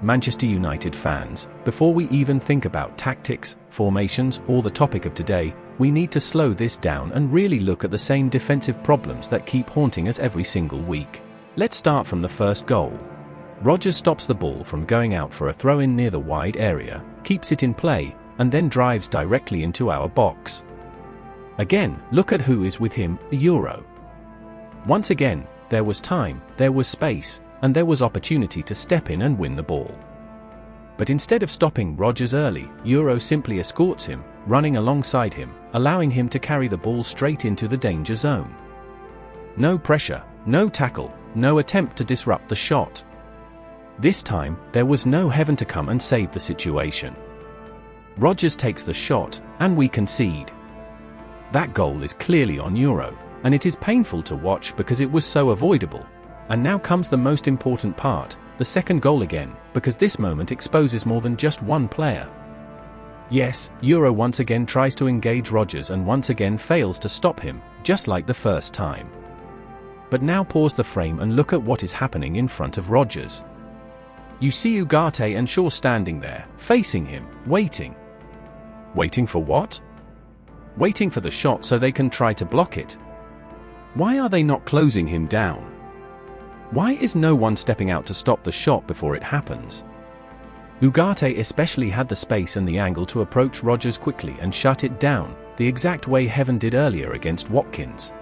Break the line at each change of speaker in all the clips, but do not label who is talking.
Manchester United fans, before we even think about tactics, formations, or the topic of today, we need to slow this down and really look at the same defensive problems that keep haunting us every single week. Let's start from the first goal. Rodgers stops the ball from going out for a throw-in near the wide area, keeps it in play, and then drives directly into our box. Again, look at who is with him, the Euro. Once again, there was time, there was space, and there was opportunity to step in and win the ball. But instead of stopping Rodgers early, Euro simply escorts him, running alongside him, allowing him to carry the ball straight into the danger zone. No pressure, no tackle, no attempt to disrupt the shot. This time, there was no heaven to come and save the situation. Rodgers takes the shot, and we concede. That goal is clearly on Euro, and it is painful to watch because it was so avoidable. And now comes the most important part, the second goal again, because this moment exposes more than just one player. Yes, Euro once again tries to engage Rodgers and once again fails to stop him, just like the first time. But now pause the frame and look at what is happening in front of Rodgers. You see Ugarte and Shaw standing there, facing him, waiting. Waiting for what? Waiting for the shot so they can try to block it. Why are they not closing him down? Why is no one stepping out to stop the shot before it happens? Ugarte especially had the space and the angle to approach Rodgers quickly and shut it down, the exact way Heaven did earlier against Watkins.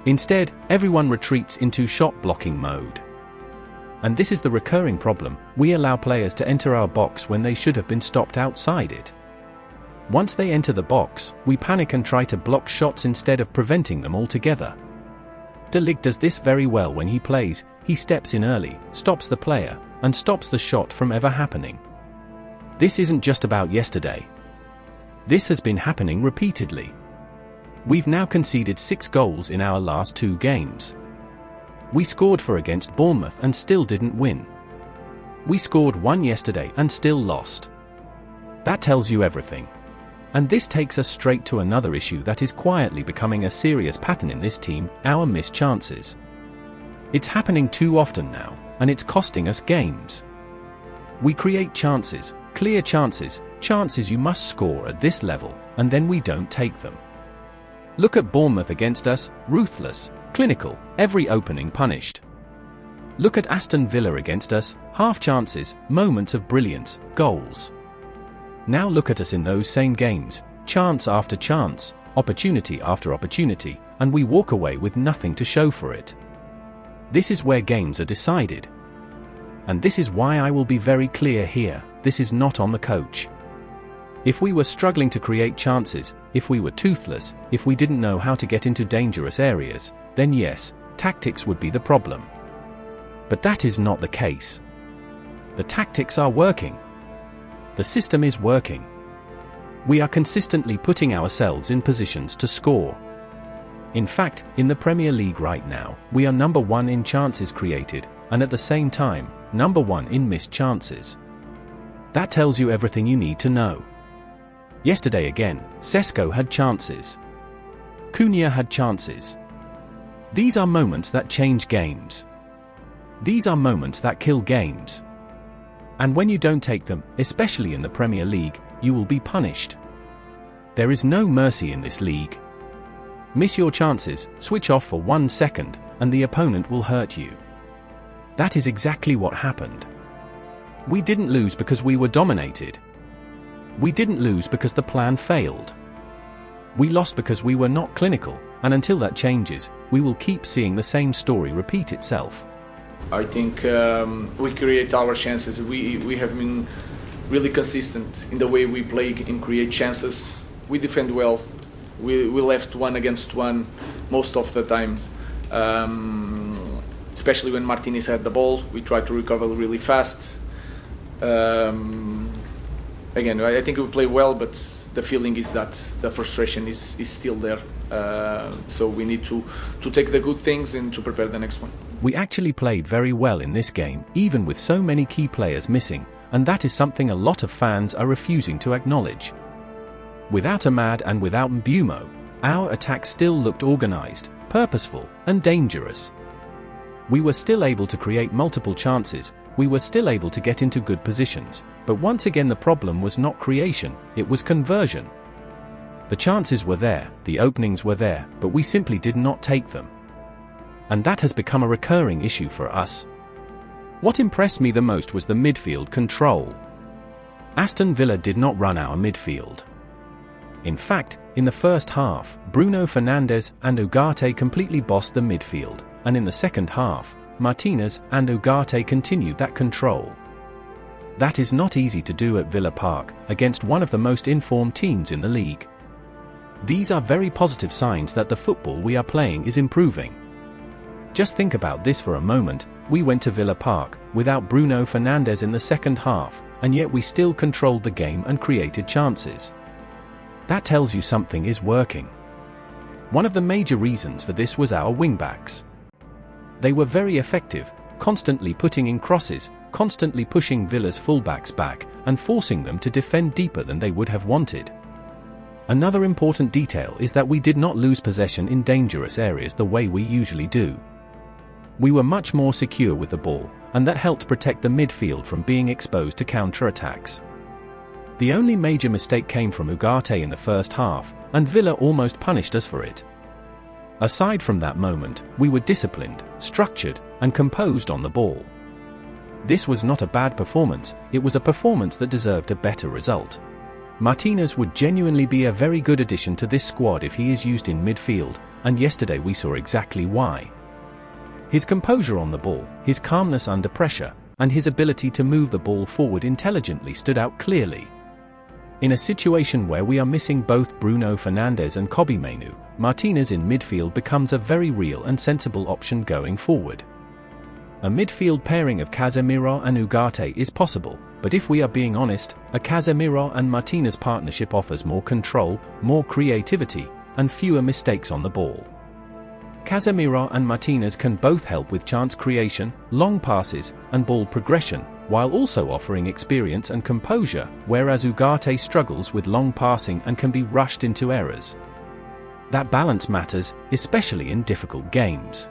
Instead, everyone retreats into shot-blocking mode. And this is the recurring problem, we allow players to enter our box when they should have been stopped outside it. Once they enter the box, we panic and try to block shots instead of preventing them altogether. De Ligt does this very well when he plays, he steps in early, stops the player, and stops the shot from ever happening. This isn't just about yesterday. This has been happening repeatedly. We've now conceded 6 goals in our last 2 games. We scored 4 against Bournemouth and still didn't win. We scored 1 yesterday and still lost. That tells you everything. And this takes us straight to another issue that is quietly becoming a serious pattern in this team, our missed chances. It's happening too often now, and it's costing us games. We create chances, clear chances, chances you must score at this level, and then we don't take them. Look at Bournemouth against us, ruthless, clinical, every opening punished. Look at Aston Villa against us, half chances, moments of brilliance, goals. Now look at us in those same games, chance after chance, opportunity after opportunity, and we walk away with nothing to show for it. This is where games are decided. And this is why I will be very clear here, this is not on the coach. If we were struggling to create chances, if we were toothless, if we didn't know how to get into dangerous areas, then yes, tactics would be the problem. But that is not the case. The tactics are working. The system is working. We are consistently putting ourselves in positions to score. In fact, in the Premier League right now, we are number 1 in chances created, and at the same time, number 1 in missed chances. That tells you everything you need to know. Yesterday again, Sesko had chances. Cunha had chances. These are moments that change games. These are moments that kill games. And when you don't take them, especially in the Premier League, you will be punished. There is no mercy in this league. Miss your chances, switch off for 1 second, and the opponent will hurt you. That is exactly what happened. We didn't lose because we were dominated. We didn't lose because the plan failed. We lost because we were not clinical, and until that changes, we will keep seeing the same story repeat itself.
I think we create our chances. We have been really consistent in the way we play and create chances. We defend well. We left 1 against 1 most of the time. Especially when Martinez had the ball, we try to recover really fast. Again, I think we play well, but the feeling is that the frustration is still there. So we need to take the good things and to prepare the next one.
We actually played very well in this game, even with so many key players missing, and that is something a lot of fans are refusing to acknowledge. Without Ahmad and without Mbeumo, our attack still looked organized, purposeful, and dangerous. We were still able to create multiple chances, we were still able to get into good positions, but once again the problem was not creation, it was conversion. The chances were there, the openings were there, but we simply did not take them. And that has become a recurring issue for us. What impressed me the most was the midfield control. Aston Villa did not run our midfield. In fact, in the first half, Bruno Fernandes and Ugarte completely bossed the midfield, and in the second half, Martinez and Ugarte continued that control. That is not easy to do at Villa Park, against one of the most informed teams in the league. These are very positive signs that the football we are playing is improving. Just think about this for a moment. We went to Villa Park without Bruno Fernandes in the second half, and yet we still controlled the game and created chances. That tells you something is working. One of the major reasons for this was our wingbacks. They were very effective, constantly putting in crosses, constantly pushing Villa's fullbacks back, and forcing them to defend deeper than they would have wanted. Another important detail is that we did not lose possession in dangerous areas the way we usually do. We were much more secure with the ball, and that helped protect the midfield from being exposed to counter-attacks. The only major mistake came from Ugarte in the first half, and Villa almost punished us for it. Aside from that moment, we were disciplined, structured, and composed on the ball. This was not a bad performance, it was a performance that deserved a better result. Martinez would genuinely be a very good addition to this squad if he is used in midfield, and yesterday we saw exactly why. His composure on the ball, his calmness under pressure, and his ability to move the ball forward intelligently stood out clearly. In a situation where we are missing both Bruno Fernandes and Kobbie Mainoo, Martinez in midfield becomes a very real and sensible option going forward. A midfield pairing of Casemiro and Ugarte is possible, but if we are being honest, a Casemiro and Martinez partnership offers more control, more creativity, and fewer mistakes on the ball. Casemiro and Martinez can both help with chance creation, long passes, and ball progression, while also offering experience and composure, whereas Ugarte struggles with long passing and can be rushed into errors. That balance matters, especially in difficult games.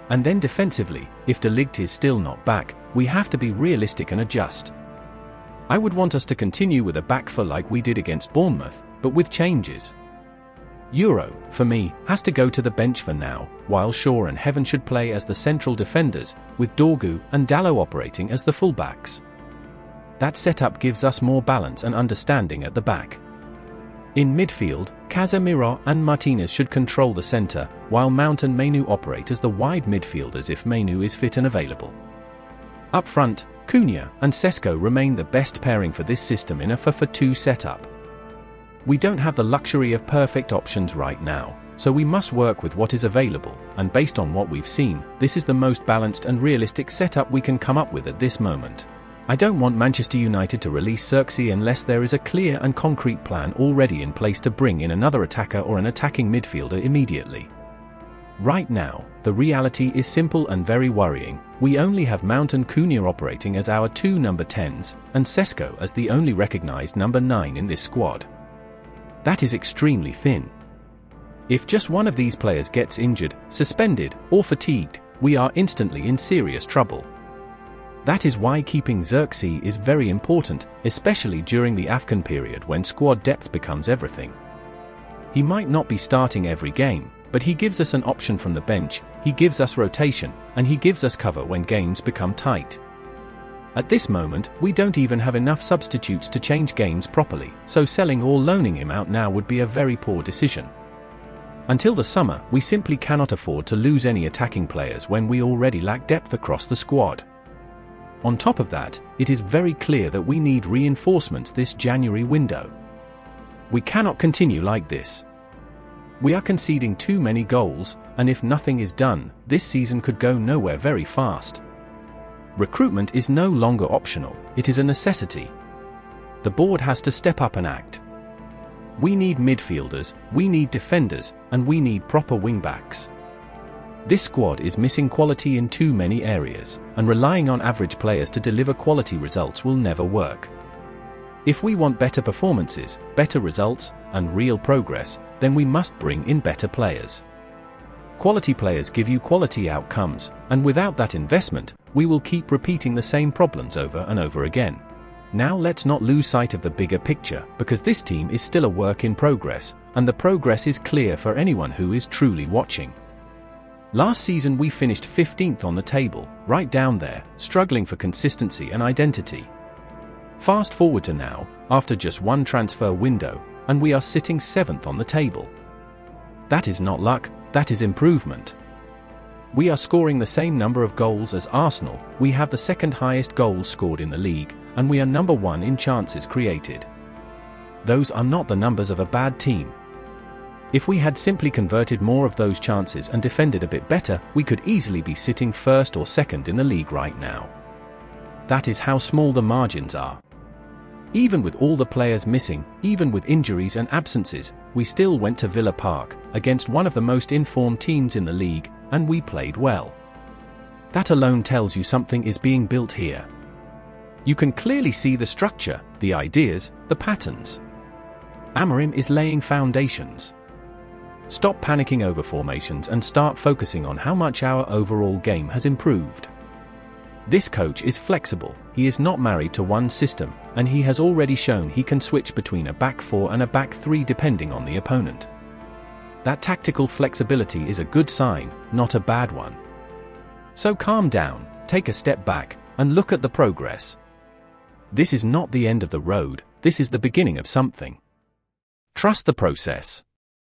And then defensively, if De Ligt is still not back, we have to be realistic and adjust. I would want us to continue with a back four like we did against Bournemouth, but with changes. Euro, for me, has to go to the bench for now, while Shaw and Heaven should play as the central defenders, with Dorgu and Dalot operating as the fullbacks. That setup gives us more balance and understanding at the back. In midfield, Casemiro and Martinez should control the centre, while Mount and Mainoo operate as the wide midfielders if Mainoo is fit and available. Up front, Cunha and Sesko remain the best pairing for this system in a 4-4-2 setup. We don't have the luxury of perfect options right now, so we must work with what is available, and based on what we've seen, this is the most balanced and realistic setup we can come up with at this moment. I don't want Manchester United to release Zirkzee unless there is a clear and concrete plan already in place to bring in another attacker or an attacking midfielder immediately. Right now, the reality is simple and very worrying. We only have Mount and Cunha operating as our two number 10s, and Sesko as the only recognised number 9 in this squad. That is extremely thin. If just one of these players gets injured, suspended, or fatigued, we are instantly in serious trouble. That is why keeping Zirkzee is very important, especially during the AFCON period when squad depth becomes everything. He might not be starting every game, but he gives us an option from the bench, he gives us rotation, and he gives us cover when games become tight. At this moment, we don't even have enough substitutes to change games properly, so selling or loaning him out now would be a very poor decision. Until the summer, we simply cannot afford to lose any attacking players when we already lack depth across the squad. On top of that, it is very clear that we need reinforcements this January window. We cannot continue like this. We are conceding too many goals, and if nothing is done, this season could go nowhere very fast. Recruitment is no longer optional, it is a necessity. The board has to step up and act. We need midfielders, we need defenders, and we need proper wingbacks. This squad is missing quality in too many areas, and relying on average players to deliver quality results will never work. If we want better performances, better results, and real progress, then we must bring in better players. Quality players give you quality outcomes, and without that investment, we will keep repeating the same problems over and over again. Now let's not lose sight of the bigger picture, because this team is still a work in progress, and the progress is clear for anyone who is truly watching. Last season we finished 15th on the table, right down there, struggling for consistency and identity. Fast forward to now, after just one transfer window, and we are sitting 7th on the table. That is not luck, that is improvement. We are scoring the same number of goals as Arsenal, we have the second highest goals scored in the league, and we are number 1 in chances created. Those are not the numbers of a bad team. If we had simply converted more of those chances and defended a bit better, we could easily be sitting 1st or 2nd in the league right now. That is how small the margins are. Even with all the players missing, even with injuries and absences, we still went to Villa Park, against one of the most informed teams in the league, and we played well. That alone tells you something is being built here. You can clearly see the structure, the ideas, the patterns. Amorim is laying foundations. Stop panicking over formations and start focusing on how much our overall game has improved. This coach is flexible, he is not married to one system, and he has already shown he can switch between a back 4 and a back 3 depending on the opponent. That tactical flexibility is a good sign, not a bad one. So calm down, take a step back, and look at the progress. This is not the end of the road, this is the beginning of something. Trust the process.